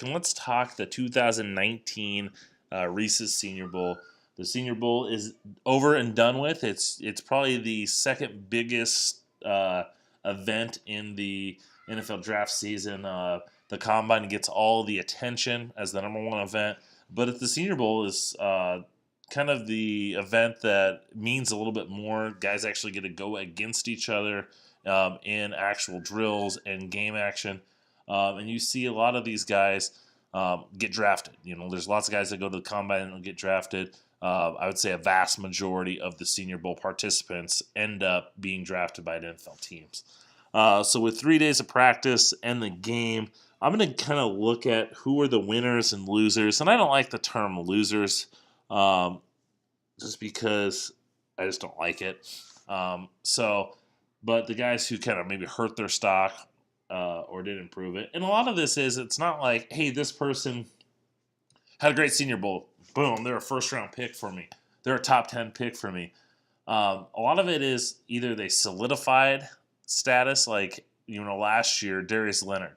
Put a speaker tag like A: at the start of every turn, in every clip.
A: And let's talk the 2019 Reese's Senior Bowl. The Senior Bowl is over and done with. It's probably the second biggest event in the NFL draft season. The Combine gets all the attention as the number one event, but the Senior Bowl is kind of the event that means a little bit more. Guys actually get to go against each other in actual drills and game action. And you see a lot of these guys get drafted. There's lots of guys that go to the combine and get drafted. I would say a vast majority of the Senior Bowl participants end up being drafted by NFL teams. So with 3 days of practice and the game, I'm going to kind of look at who are the winners and losers. And I don't like the term losers just because I just don't like it. But the guys who kind of maybe hurt their stock or did improve it. And a lot of this it's not like, hey, this person had a great Senior Bowl. Boom, they're a first-round pick for me. They're a top 10 pick for me. A lot of it is either they solidified status, like last year, Darius Leonard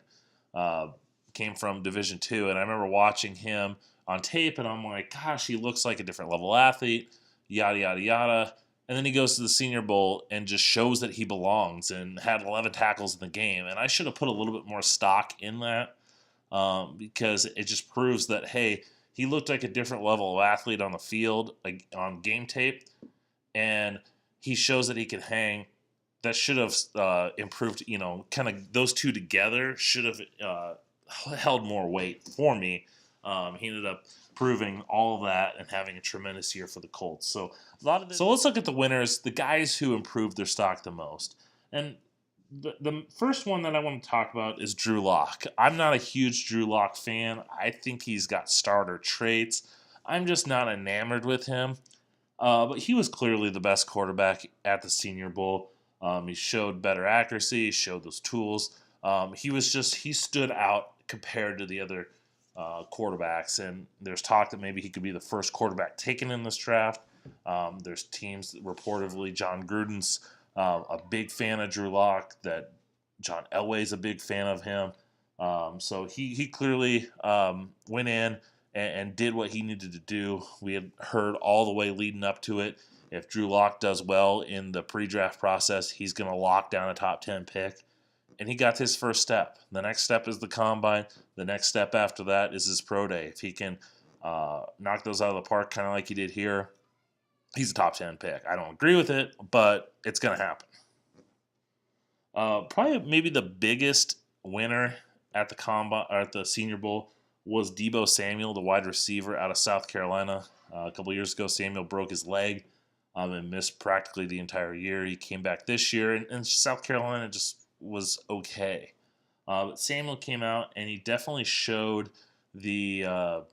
A: came from Division II, and I remember watching him on tape, and I'm like, gosh, he looks like a different level athlete, yada, yada, yada. And then he goes to the Senior Bowl and just shows that he belongs and had 11 tackles in the game. And I should have put a little bit more stock in that because it just proves that, hey, he looked like a different level of athlete on the field, like on game tape, and he shows that he can hang. That should have improved, kind of those two together should have held more weight for me. He ended up proving all of that and having a tremendous year for the Colts. So So let's look at the winners, the guys who improved their stock the most. And the first one that I want to talk about is Drew Lock. I'm not a huge Drew Lock fan. I think he's got starter traits. I'm just not enamored with him. But he was clearly the best quarterback at the Senior Bowl. He showed better accuracy. He showed those tools. He stood out compared to the other quarterbacks. And there's talk that maybe he could be the first quarterback taken in this draft. There's teams that reportedly John Gruden's a big fan of Drew Lock, that John Elway's a big fan of him. So he clearly went in and did what he needed to do. We had heard all the way leading up to it. If Drew Lock does well in the pre-draft process, he's going to lock down a top 10 pick. And he got his first step. The next step is the combine. The next step after that is his pro day. If he can knock those out of the park, kind of like he did here, he's a top 10 pick. I don't agree with it, but it's going to happen. Probably maybe the biggest winner at the combine or at the Senior Bowl was Deebo Samuel, the wide receiver out of South Carolina. A couple years ago, Samuel broke his leg and missed practically the entire year. He came back this year, and South Carolina just was okay. But Samuel came out, and he definitely showed the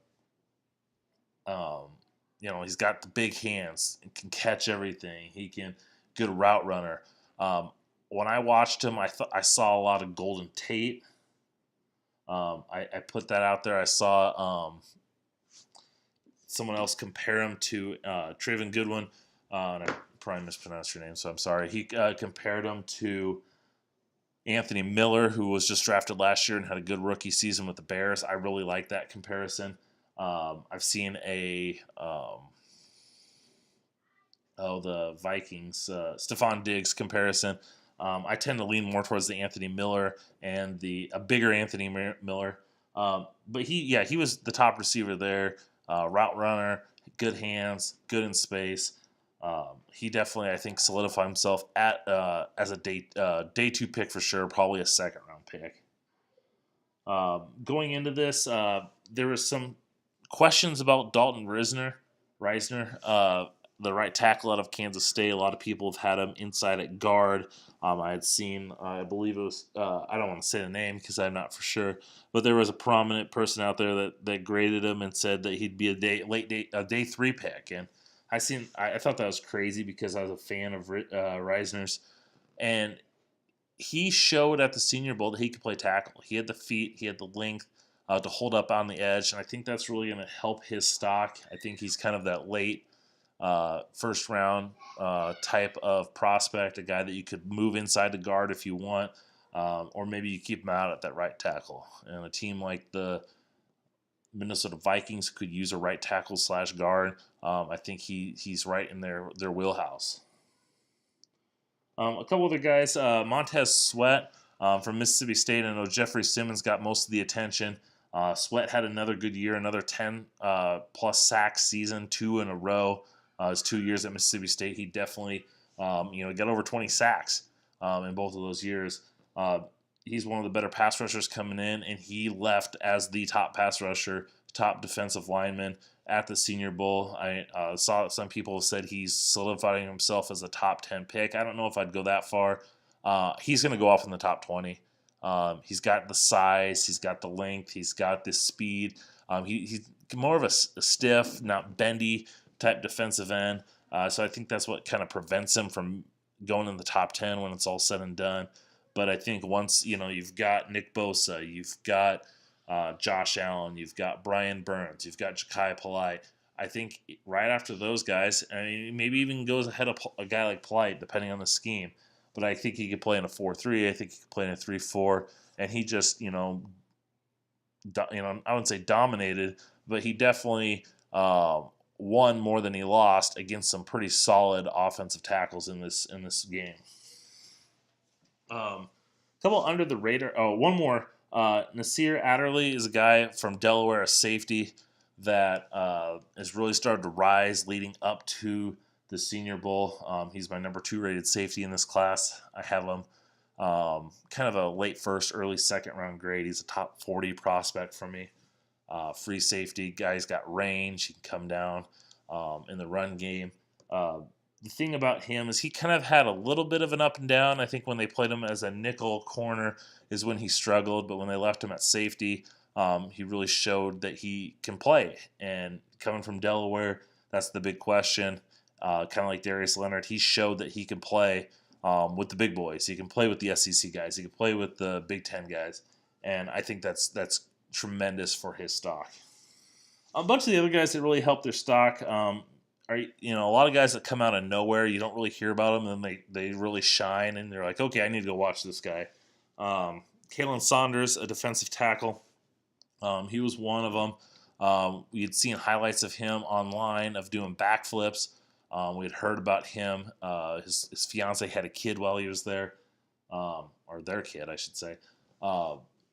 A: he's got the big hands and can catch everything. He can good route runner. When I watched him, I saw a lot of Golden Tate. I put that out there. I saw someone else compare him to Trayvon Goodwin. And I probably mispronounced your name, so I'm sorry. He compared him to Anthony Miller, who was just drafted last year and had a good rookie season with the Bears. I really like that comparison. I've seen the Vikings, Stephon Diggs comparison. I tend to lean more towards the Anthony Miller and a bigger Anthony Miller. But he was the top receiver there, route runner, good hands, good in space. He definitely, I think, solidified himself as a day 2 pick for sure, probably a second round pick. Going into this, there was some questions about Dalton Risner, the right tackle out of Kansas State. A lot of people have had him inside at guard. I had seen, I believe it was, I don't want to say the name because I'm not for sure, but there was a prominent person out there that graded him and said that he'd be a day 3 pick. And I thought that was crazy because I was a fan of Risner's, and he showed at the Senior Bowl that he could play tackle. He had the feet, he had the length to hold up on the edge, and I think that's really going to help his stock. I think he's kind of that late first round type of prospect, a guy that you could move inside the guard if you want, or maybe you keep him out at that right tackle. And a team like the Minnesota Vikings could use a right tackle / guard. I think he's right in their wheelhouse. A couple other guys, Montez Sweat from Mississippi State. I know Jeffrey Simmons got most of the attention. Sweat had another good year, another 10 plus sack season, 2 in a row. His 2 years at Mississippi State, he definitely got over 20 sacks in both of those years. He's one of the better pass rushers coming in, and he left as the top pass rusher, top defensive lineman at the Senior Bowl. I saw that some people have said he's solidifying himself as a top 10 pick. I don't know if I'd go that far. He's going to go off in the top 20. He's got the size, he's got the length, he's got the speed. He's more of a stiff, not bendy type defensive end. So I think that's what kind of prevents him from going in the top 10 when it's all said and done. But I think once you've got Nick Bosa, you've got Josh Allen, you've got Brian Burns, you've got Ja'Kai Polite. I think right after those guys, I mean, maybe even goes ahead of a guy like Polite, depending on the scheme. But I think he could play in a 4-3. I think he could play in a 3-4, and he just I wouldn't say dominated, but he definitely won more than he lost against some pretty solid offensive tackles in this game. Couple under the radar. Oh, one more. Nasir Adderley is a guy from Delaware, a safety that has really started to rise leading up to the Senior Bowl. He's my number 2 rated safety in this class. I have him kind of a late first, early second round grade. He's a top 40 prospect for me. Free safety. Guy's got range. He can come down in the run game. The thing about him is he kind of had a little bit of an up and down. I think when they played him as a nickel corner is when he struggled, but when they left him at safety, he really showed that he can play. And coming from Delaware, that's the big question. Kind of like Darius Leonard, he showed that he can play with the big boys. He can play with the SEC guys. He can play with the Big Ten guys. And I think that's tremendous for his stock. A bunch of the other guys that really helped their stock are a lot of guys that come out of nowhere. You don't really hear about them, and then they really shine, and they're like, okay, I need to go watch this guy. Kalen Saunders, a defensive tackle. He was one of them. We had seen highlights of him online of doing backflips. We had heard about him. His fiance had a kid while he was there, or their kid, I should say.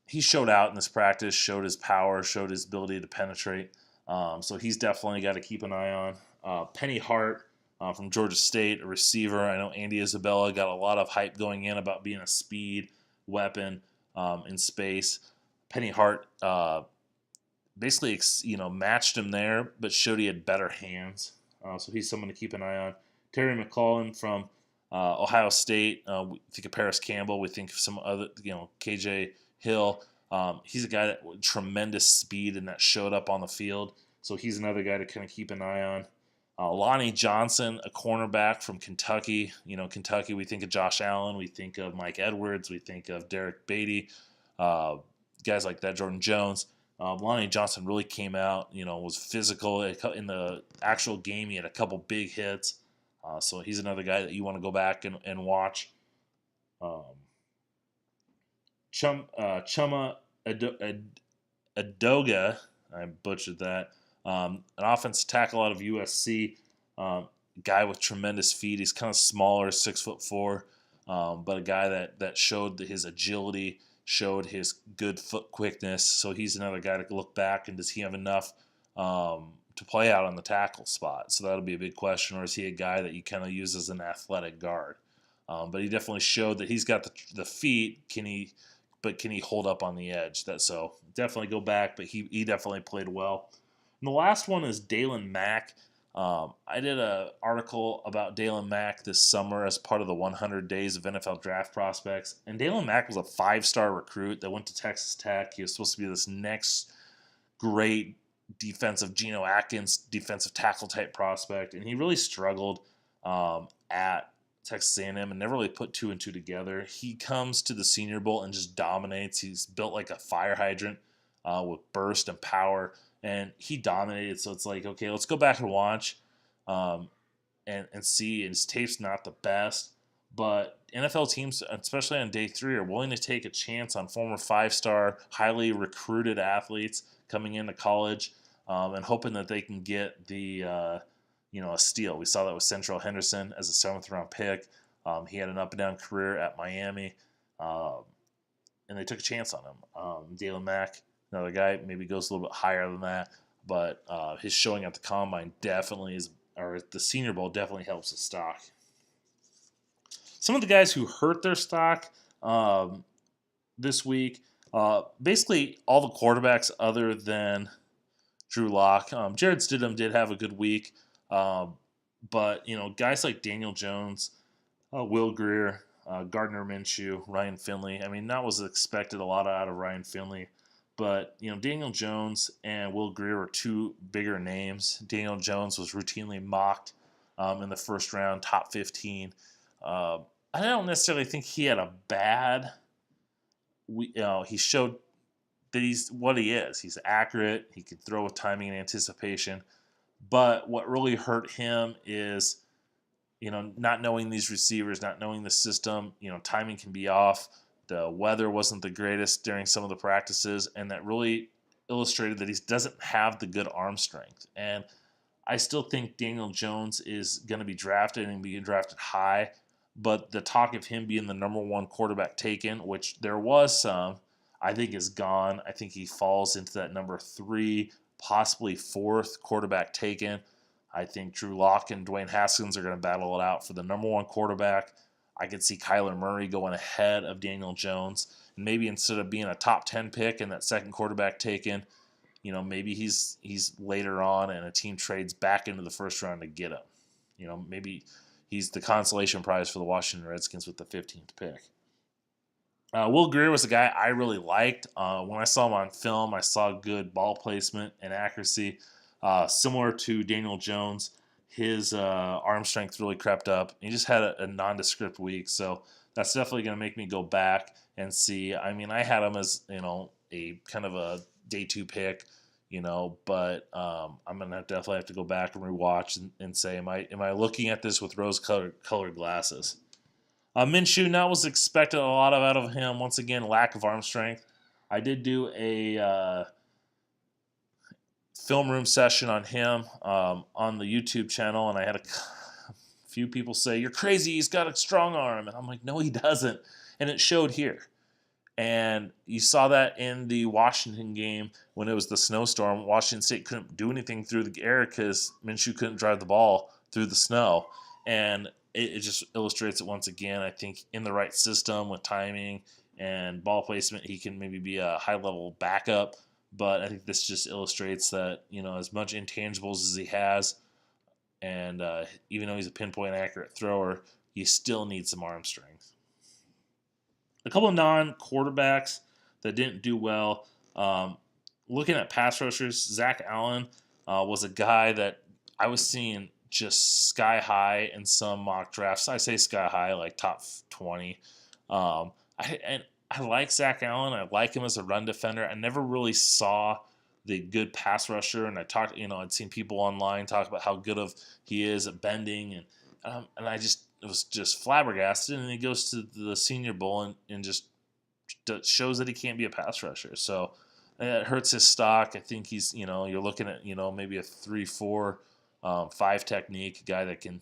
A: He showed out in this practice, showed his power, showed his ability to penetrate. So he's definitely got to keep an eye on. Penny Hart from Georgia State, a receiver. I know Andy Isabella got a lot of hype going in about being a speed weapon in space. Penny Hart basically matched him there, but showed he had better hands. So he's someone to keep an eye on. Terry McClellan from Ohio State. We think of Paris Campbell. We think of some other, KJ Hill. He's a guy that with tremendous speed and that showed up on the field. So he's another guy to kind of keep an eye on. Lonnie Johnson, a cornerback from Kentucky. Kentucky, we think of Josh Allen. We think of Mike Edwards. We think of Derek Beatty. Guys like that, Jordan Jones. Lonnie Johnson really came out, was physical. In the actual game, he had a couple big hits. So he's another guy that you want to go back and watch. Chuma Adoga, I butchered that. An offensive tackle out of USC. Guy with tremendous feet. He's kind of smaller, 6'4", but a guy that showed his agility, showed his good foot quickness. So he's another guy to look back, and does he have enough to play out on the tackle spot? So that'll be a big question. Or is he a guy that you kind of use as an athletic guard? But he definitely showed that he's got the feet. Can he hold up on the edge? So definitely go back, but he definitely played well. And the last one is Dalen Mack. I did an article about Dalen Mack this summer as part of the 100 Days of NFL Draft Prospects. And Dalen Mack was a 5-star recruit that went to Texas Tech. He was supposed to be this next great Geno Atkins defensive tackle type prospect. And he really struggled at Texas A&M and never really put 2 and 2 together. He comes to the Senior Bowl and just dominates. He's built like a fire hydrant with burst and power. And he dominated, so it's like, okay, let's go back and watch and see. His tape's not the best, but NFL teams, especially on day 3, are willing to take a chance on former 5-star, highly recruited athletes, coming into college, and hoping that they can get the a steal. We saw that with Central Henderson as a 7th-round pick. He had an up-and-down career at Miami, and they took a chance on him. Dalen Mack, another guy, maybe goes a little bit higher than that, but his showing at the Combine definitely is, or the Senior Bowl definitely helps his stock. Some of the guys who hurt their stock this week, basically all the quarterbacks other than Drew Lock. Jared Stidham did have a good week, but guys like Daniel Jones, Will Grier, Gardner Minshew, Ryan Finley. I mean, that was expected a lot out of Ryan Finley, but Daniel Jones and Will Grier were two bigger names. Daniel Jones was routinely mocked in the first round, top 15. I don't necessarily think he had a bad. He showed that he's what he is. He's accurate. He can throw with timing and anticipation. But what really hurt him is, not knowing these receivers, not knowing the system. Timing can be off. The weather wasn't the greatest during some of the practices, and that really illustrated that he doesn't have the good arm strength. And I still think Daniel Jones is going to be drafted and be drafted high. But the talk of him being the number 1 quarterback taken, which there was some, I think is gone. I think he falls into that number 3, possibly 4th quarterback taken. I think Drew Lock and Dwayne Haskins are going to battle it out for the number 1 quarterback. I could see Kyler Murray going ahead of Daniel Jones. And maybe instead of being a top 10 pick and that 2nd quarterback taken, maybe he's later on and a team trades back into the first round to get him. Maybe he's the consolation prize for the Washington Redskins with the 15th pick. Will Grier was a guy I really liked. When I saw him on film, I saw good ball placement and accuracy. Similar to Daniel Jones, his arm strength really crept up. He just had a nondescript week, so that's definitely going to make me go back and see. I mean, I had him as a kind of a day 2 pick, but I'm gonna definitely have to go back and rewatch and say, am I looking at this with rose-colored glasses? Minshew, that was expected a lot out of him. Once again, lack of arm strength. I did do a film room session on him on the YouTube channel, and I had a few people say, "You're crazy, he's got a strong arm." And I'm like, no, he doesn't. And it showed here. And you saw that in the Washington game when it was the snowstorm. Washington State couldn't do anything through the air because Minshew couldn't drive the ball through the snow. And it just illustrates it once again. I think in the right system with timing and ball placement, he can maybe be a high-level backup. But I think this just illustrates that, as much intangibles as he has, and even though he's a pinpoint accurate thrower, you still need some arm strength. A couple of non-quarterbacks that didn't do well. Looking at pass rushers, Zach Allen was a guy that I was seeing just sky high in some mock drafts. I say sky high, like top 20. I like Zach Allen. I like him as a run defender. I never really saw the good pass rusher, and I'd seen people online talk about how good of he is at bending, and I was just flabbergasted. And he goes to the Senior Bowl and just shows that he can't be a pass rusher. So it hurts his stock. I think he's you're looking at maybe a 3-4, 5 technique, a guy that can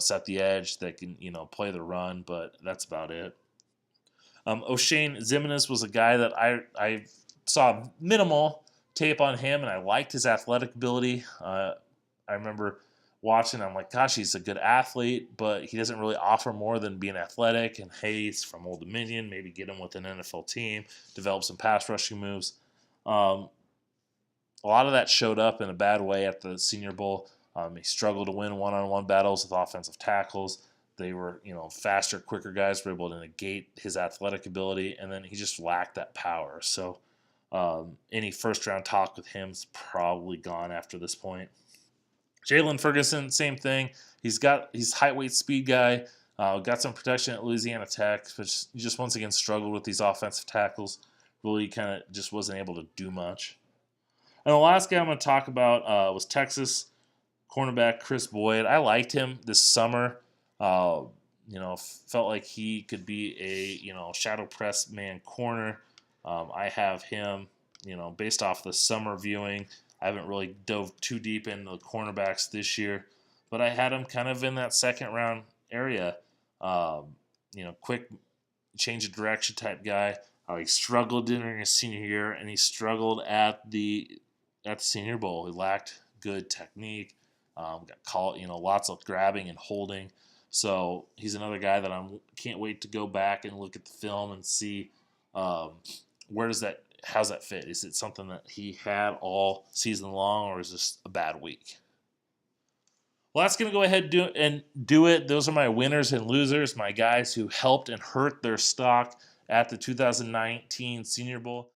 A: set the edge, that can play the run, but that's about it. O'Shane Ximines was a guy that I saw minimal tape on him, and I liked his athletic ability. I remember watching, I'm like, gosh, he's a good athlete, but he doesn't really offer more than being athletic. And hey, he's from Old Dominion, maybe get him with an NFL team, develop some pass rushing moves. A lot of that showed up in a bad way at the Senior Bowl. He struggled to win one-on-one battles with offensive tackles. They were, faster, quicker guys were able to negate his athletic ability, and then he just lacked that power. So any first-round talk with him is probably gone after this point. Jalen Ferguson, same thing. He's height, weight, speed guy. Got some protection at Louisiana Tech, but he just once again struggled with these offensive tackles. Really kind of just wasn't able to do much. And the last guy I'm going to talk about was Texas cornerback Chris Boyd. I liked him this summer. Felt like he could be a shadow press man corner. I have him based off the summer viewing, I haven't really dove too deep into the cornerbacks this year, but I had him kind of in that second round area. Quick change of direction type guy. He struggled during his senior year, and he struggled at the Senior Bowl. He lacked good technique. Got caught, lots of grabbing and holding. So he's another guy that I can't wait to go back and look at the film and see how's that fit? Is it something that he had all season long, or is this a bad week? Well, that's going to go ahead and do it. Those are my winners and losers, my guys who helped and hurt their stock at the 2019 Senior Bowl.